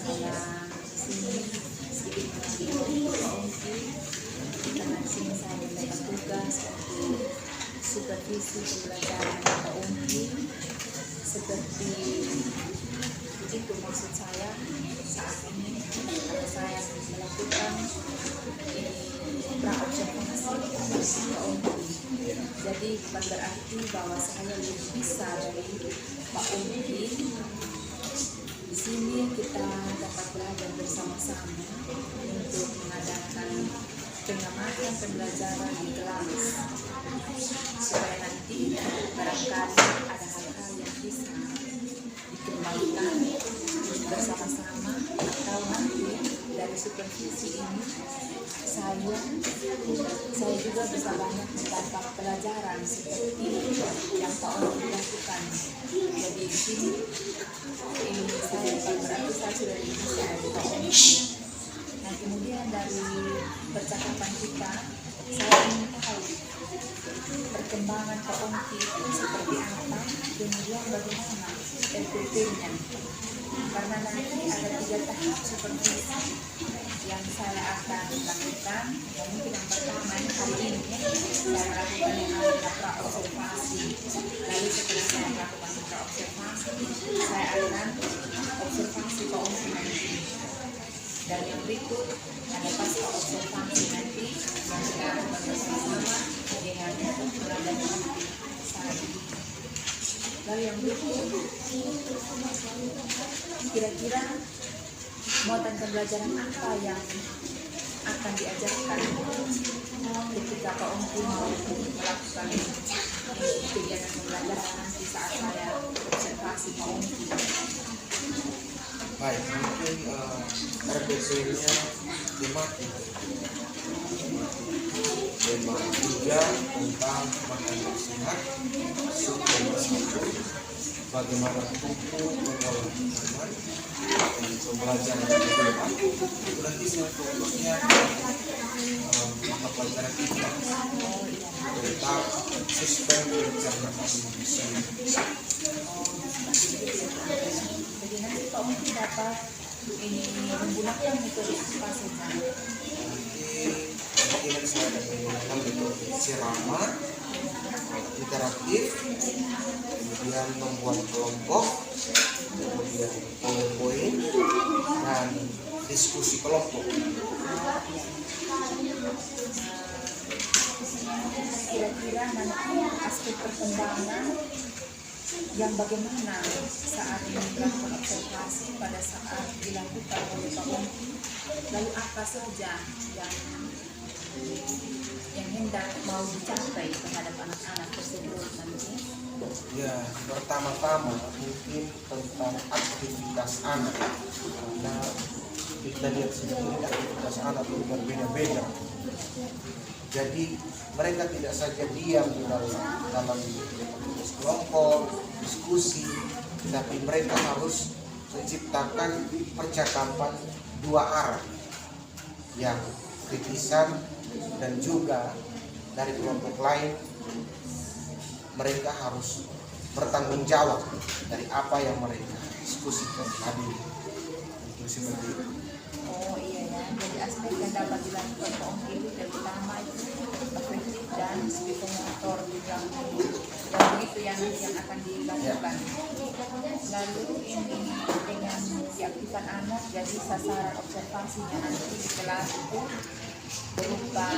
Nah, sini sedikit kita masih saya mendapat tugas untuk supervisi pembelajaran PAUMKI seperti itu. Maksud saya saat ini saya melakukan praobservasi PAUMKI. Jadi bukan berarti bahwa saya lebih bisa dari PAUMKI. Di sini kita dapat belajar bersama-sama untuk mengadakan pengamatan pembelajaran di kelas supaya nanti barangkali ada hal-hal yang bisa dikembangkan bersama-sama, atau nanti dari supervisi ini saya juga bisa banyak mendapat pelajaran seperti yang Pak Om lakukan. Jadi di sini ini saya berarti saya sudah bisa dari Pak Om. Nah, kemudian dari percakapan kita saya ingin tahu perkembangan Pak Om itu seperti apa, kemudian bagaimana SPP-nya. Karena nanti ada 3 tahap supervisi yang saya akan lakukan. Mungkin yang pertama hari ini saya lakukan yang namanya praobservasi. Lalu setelah saya melakukan praobservasi, saya akan observasi PAUMKI. Dan yang berikut ada pasca observasi nanti yang kita akan bersama-sama dengan pengadaan saya. Lalu yang berikut, kira-kira muatan pembelajaran apa yang akan diajarkan ketika PAUMKI mau melakukan kegiatan pembelajaran nanti saat saya observasi PAUMKI. Baik, mungkin RPC-nya tema 3 tentang makanan sehat, subtema 1 bagaimana tubuh mengolah makanan, dan pembelajaran kedua itu nanti fokusnya mata pelajaran kita tentang sistem pencernaan manusia. Jadi nanti PAUMKI dapat ini menggunakan metode apa saja? Kemungkinan saya akan menggunakan metode sirama, interaktif, kemudian membuat kelompok, kemudian poin-poin, dan diskusi kelompok. Kira-kira nanti aspek perkembangan yang bagaimana saat ini melakukan observasi pada saat dilakukan oleh PAUMKI, lalu apa saja yang hendak mau dicapai terhadap anak-anak tersebut nanti? Ya, pertama-tama mungkin tentang aktivitas anak, karena kita lihat sendiri aktivitas anak itu berbeda-beda. Jadi mereka tidak saja diam di dalam kelompok, diskusi, tapi mereka harus menciptakan percakapan 2 arah yang kritisan, dan juga dari kelompok lain mereka harus bertanggung jawab dari apa yang mereka diskusikan tadi. Oh iya ya, jadi aspek yang dapat dilakukan PAUMKI itu terutama itu afektif dan psikomotor juga. Dan itu yang akan dilakukan. Lalu ini dengan diaktifkan anak, jadi sasaran observasinya nanti di kelas itu berupa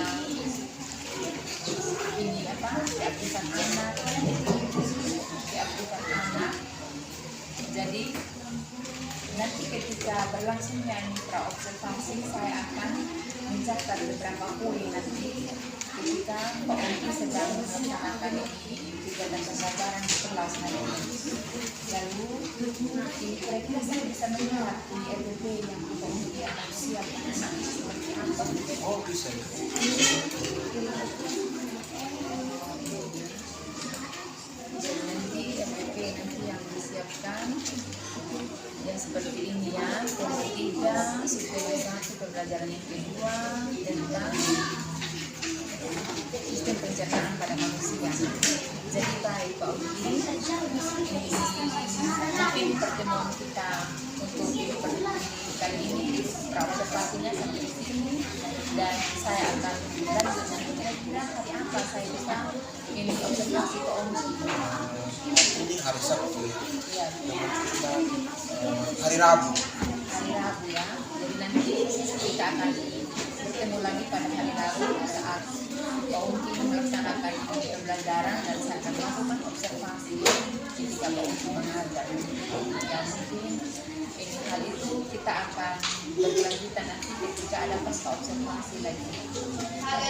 ini diaktifkan anak. Jadi nanti ketika berlangsungnya praobservasi saya akan mencatat beberapa poin nanti ketika PAUMKI sedang melaksanakan kegiatan pembelajaran di kelas nanti. Lalu kira-kira saya bisa melihat di RPP yang PAUMKI akan siapkan seperti apa? Oh, bisa. Nanti RPP nanti yang disiapkan yang seperti ini ya, ketiga, subtema 1 pembelajaran yang kedua tentang sistem pencernaan pada manusia. Jadi baik PAUMKI, mungkin pertemuan kita untuk kali hari ini observasinya sampai sini dan saya akan lanjut nanti kira-kira hari apa saya bisa ini observasi ke OMSI. Ini hari Sabtu ya. Ya, Kemungkinan hari Rabu. hari Rabu ya. Jadi nanti kita akan bertemu lagi pada hari Rabu saat OMSI melaksanakan pembelajaran dan saya akan melakukan observasi ketika OMSI mengajar. Ya mungkin ini hal itu kita akan berkelanjutan nanti ketika ada pasca observasi lagi.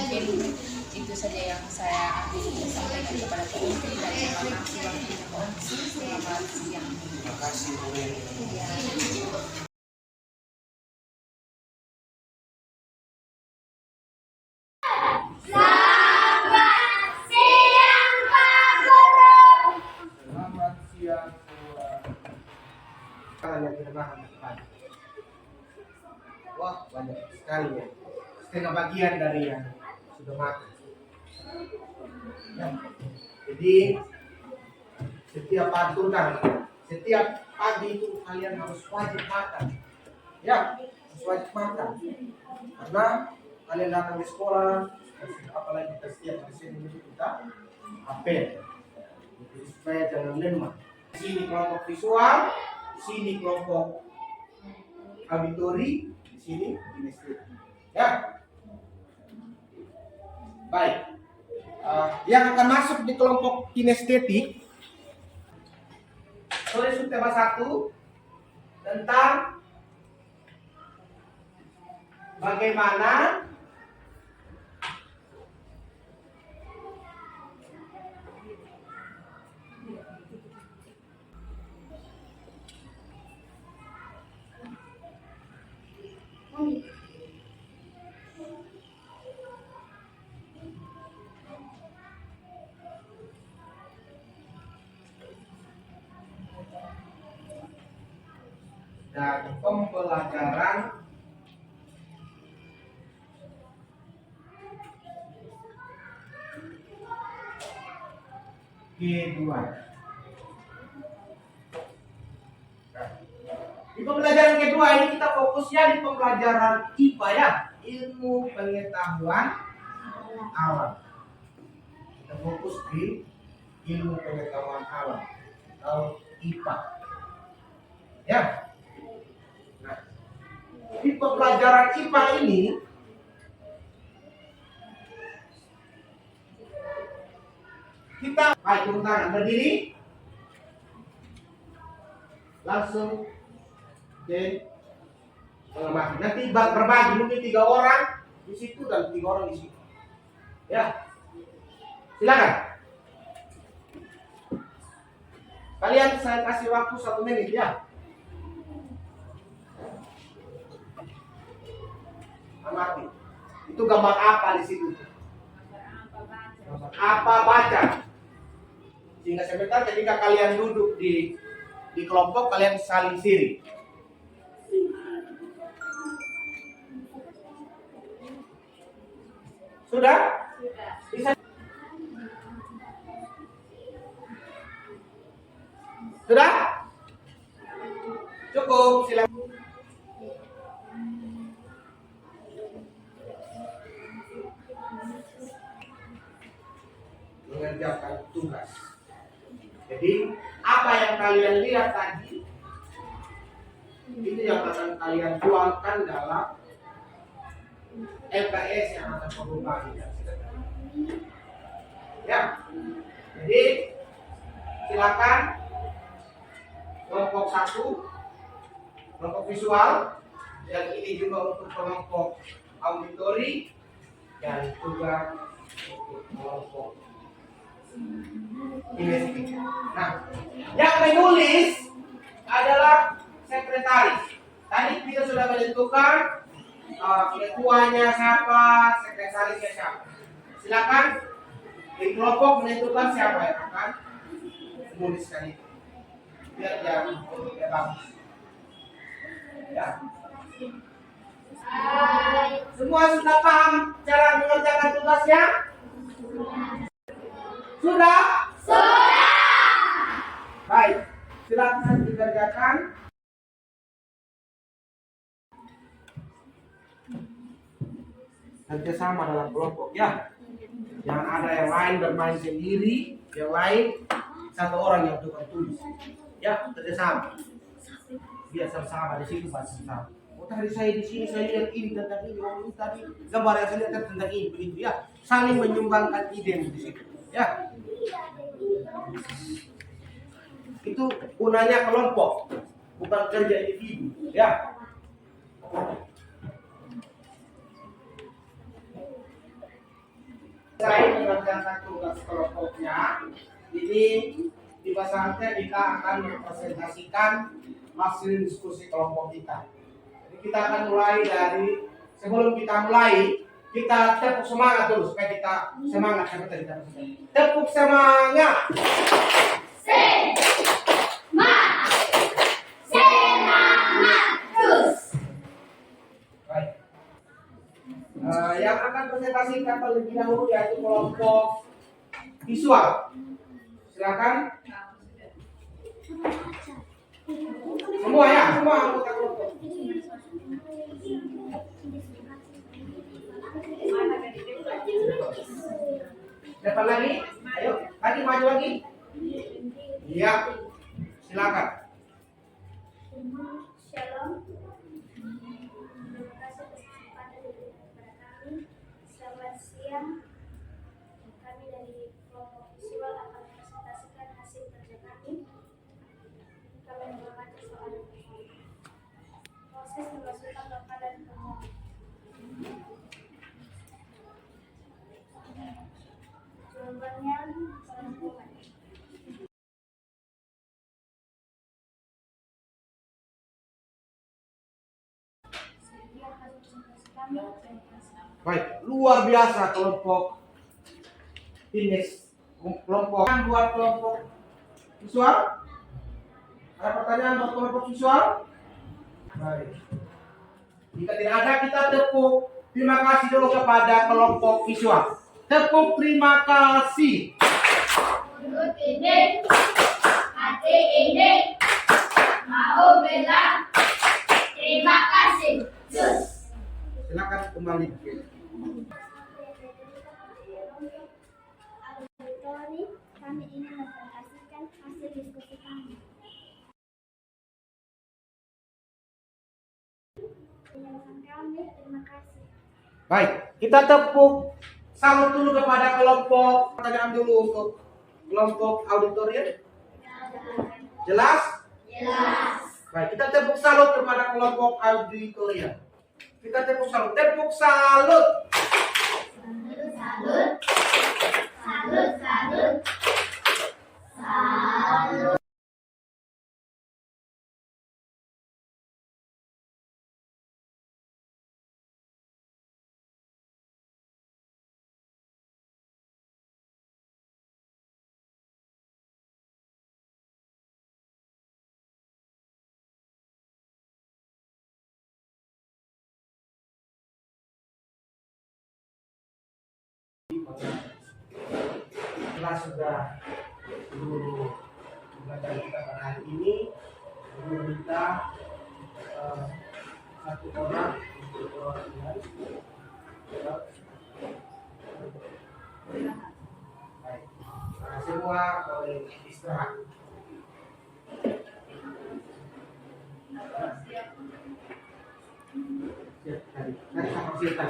Mungkin itu saja yang saya sampaikan kepada OMSI dan terima kasih waktunya OMSI. Selamat siang. Terima kasih Bu Rini. Ya. Selamat siang semua. Kalian terbahan depan. Wah, banyak sekali ya. Setengah bagian dari yang sudah makan. Ya. Jadi setiap pagi itu kalian harus wajib makan. Ya, harus wajib makan. Karena kalian datang di sekolah, apalagi kita setiap di sini kita apel. Jadi supaya jangan lemah. Di sini kelompok visual, di sini kelompok auditori, di sini kinestetik. Ya, baik. Yang akan masuk di kelompok kinestetik, tulis tema 1 tentang bagaimana dan pembelajaran kedua. Di pembelajaran kedua ini kita fokusnya di pembelajaran IPA ya, ilmu pengetahuan alam. Kita fokus di ilmu pengetahuan alam atau IPA. Ya. Nah, di pembelajaran IPA ini kita turun tangan berdiri langsung ke mengamati. Nanti berbagi mungkin 3 orang di situ dan 3 orang di situ. Ya, silakan. Kalian saya kasih waktu 1 menit ya. Amati. Itu gambar apa di situ? Gambar apa baca? Sehingga sebentar ketika kalian duduk di kelompok kalian saling siri. Sudah? Bisa? Sudah? Cukup, silakan. Mengerjakan tugas. Jadi apa yang kalian lihat tadi itu yang akan kalian tuangkan dalam LKS yang akan mengubah ya. Jadi silakan kelompok 1 kelompok visual dan ini juga untuk kelompok auditori dan juga untuk kelompok kinestetik. Nah, yang menulis adalah sekretaris. Tadi kita sudah menentukan ketuanya siapa, sekretarisnya siapa. Silakan di kelompok menentukan siapa yang akan menuliskan itu. Biar jangan bagus. Ya. Semua sudah paham cara mengerjakan tugasnya? Sudah? Sudah. Baik, silakan dikerjakan. kerjasama dalam kelompok ya. Jangan ada yang lain bermain sendiri, yang lain satu orang yang tukang tulis. Ya, kerjasama. Biar sama-sama di sini sama. Oh tadi saya di sini saya lihat ini tentang ini, oh ini tadi gambar yang saya lihat tentang ini begitu ya. Saling menyumbangkan ide di situ. Ya. Itu gunanya kelompok, bukan kerja individu. Ya. Selain mengerjakan tugas kelompoknya, ini di saatnya kita akan mempresentasikan hasil diskusi kelompok kita. Jadi kita akan mulai dari sebelum kita mulai, kita tepuk semangat dulu supaya kita semangat seperti kita tepuk semangat. Yang akan presentasikan terlebih dahulu yaitu kelompok visual. Silakan. Semua ya, semua anggota kelompok. Depan lagi, ayo, lagi maju lagi. Iya, silakan. Shalom. Terima kasih atas kesempatan yang diberikan kepada kami. Selamat siang. Kami dari kelompok visual akan mempresentasikan hasil kerja kami. Kami mengamati soal proses memasukkan makanan ke mulut. Jawabannya penampungan. Baik, luar biasa kelompok fitness, kelompok yang buat kelompok visual. Ada pertanyaan buat kelompok visual? Baik. Jika tidak ada, kita tepuk terima kasih dulu kepada kelompok visual. Tepuk terima kasih. Menurut ini, hati ini mau bilang terima kasih. Silakan kembali. Auditori, kami ingin mempresentasikan hasil diskusi kami. Penjelasan kami, terima kasih. Baik, kita tepuk salut dulu kepada kelompok. Pertanyaan dulu untuk kelompok auditorium. Jelas? Jelas. Baik, kita tepuk salut kepada kelompok auditorium. Kita tepuk salut. Tepuk salut. Salut, salut. Salut, salut. Salut. Setelah sudah guru belajar kita pada hari ini, guru minta satu orang untuk perwakilan. Baik, semua boleh istirahat. Siap, tadi sama siap.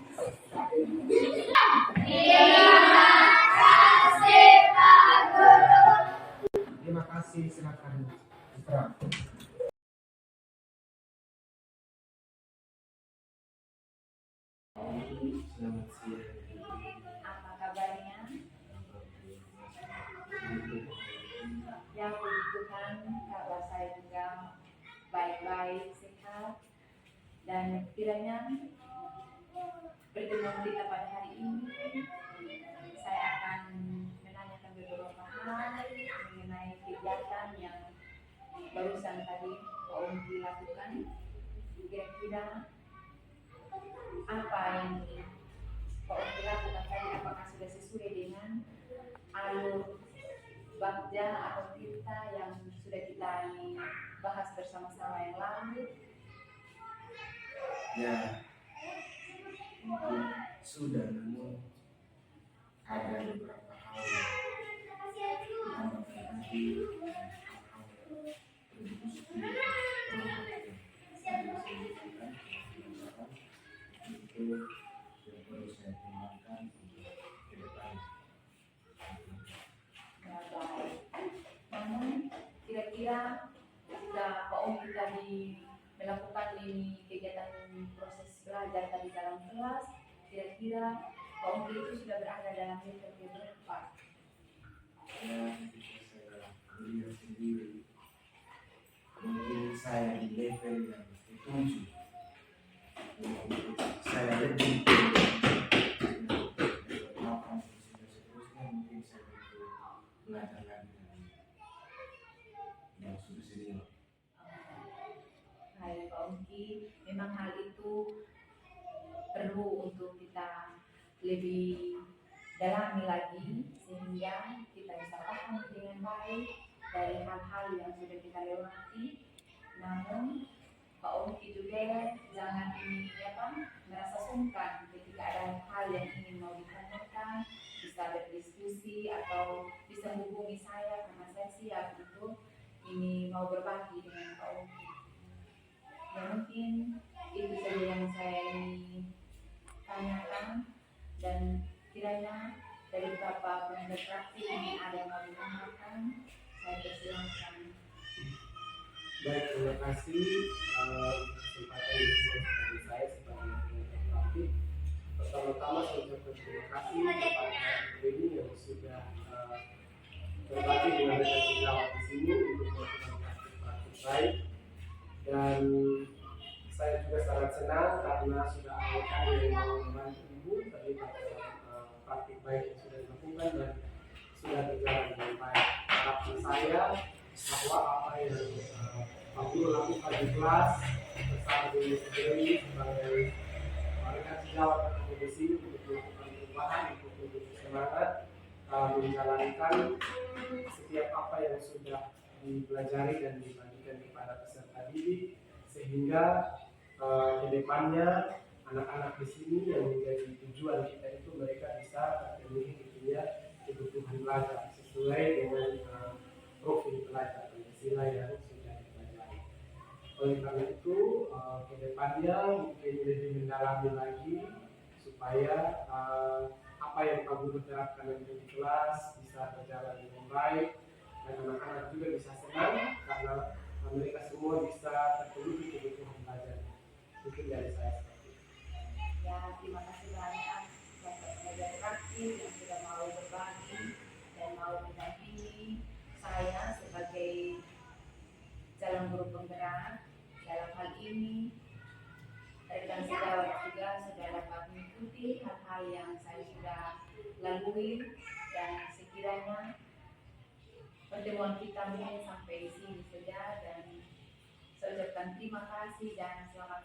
Terima kasih, silakan istirahat. Selamat siang. Apa kabarnya? Yang puji Tuhan, kabar saya juga baik-baik, sehat, dan kiranya berdengar kita pada hari ini. Saya akan menanyakan beberapa hal mengenai kegiatan yang barusan tadi Pak Ongki lakukan. Kira-kira apa yang Pak Ongki lakukan tadi, apakah sudah sesuai dengan alur bagja atau tirta yang sudah kita bahas bersama-sama yang lalu? Ya, sudah, namun ada beberapa hal yang mempengaruhi hal-hal produksi itu yang perlu saya kembangkan untuk ke depan. Ya, baik. Namun kira-kira sudah Pak Om tadi melakukan ini kegiatan proses belajar tadi dalam kelas, kira-kira Pak Om itu sudah berada dalam level berapa? Ya, ketika saya kuliah sendiri, mungkin saya di level yang ketujuh. Saya lebih makan seterusnya, mungkin saya perlu belajar lagi yang sudah senior. Baik Pak Ongki, memang hal itu perlu untuk kita lebih dalami lagi sehingga kita bisa paham dengan baik dari hal-hal yang sudah kita lewati. Namun Pak Ongki juga jangan merasa sungkan ketika ada hal yang ingin mau ditanyakan, bisa berdiskusi atau bisa hubungi saya karena saya siap untuk ini mau berbagi dengan Pak Ongki. Ya mungkin itu saja yang saya ingin tanyakan, dan kiranya dari Bapak Pengajar Praktik ini ada yang mau ditambahkan, saya persilahkan. Baik, terima kasih kesempatan yang diberikan kepada saya sebagai pengajar praktik. Pertama-tama saya ucapkan terima kasih kepada Ibu ini yang sudah berbagi dengan rekan sejawat di sini untuk melakukan praktik baik. Dan saya juga sangat senang karena sudah ada rekan yang mau membantu Ibu terlibat dalam praktik baik yang sudah dilakukan dan sudah berjalan dengan baik. Harapan saya bahwa apa yang Pak Guru lakukan di kelas bersama dengan sendiri sebagai rekan sejawat dan komisi untuk melakukan perubahan, untuk lebih semangat menjalankan setiap apa yang sudah dipelajari dan dibagikan kepada peserta didik, sehingga ke depannya anak-anak di sini yang menjadi tujuan kita itu mereka bisa terpenuhi kebutuhan belajar sesuai dengan profil pelajar Pancasila yang sudah dipelajari. Oleh karena itu, kedepannya mungkin lebih mendalami lagi supaya apa yang Pak Guru terapkan di kelas bisa berjalan dengan baik dan anak-anak juga bisa senang karena mereka semua bisa terpenuhi kebutuhan belajar. Mungkin dari saya seperti itu. Ya, terima kasih banyak Bapak Pengajar Praktik yang sudah mau berbagi dan mau mendampingi saya sebagai calon guru penggerak dalam hal ini. Rekan sejawat juga sudah dapat mengikuti hal-hal yang saya sudah lalui, dan sekiranya pertemuan kita mungkin sampai sini saja, dan saya ucapkan terima kasih dan selamat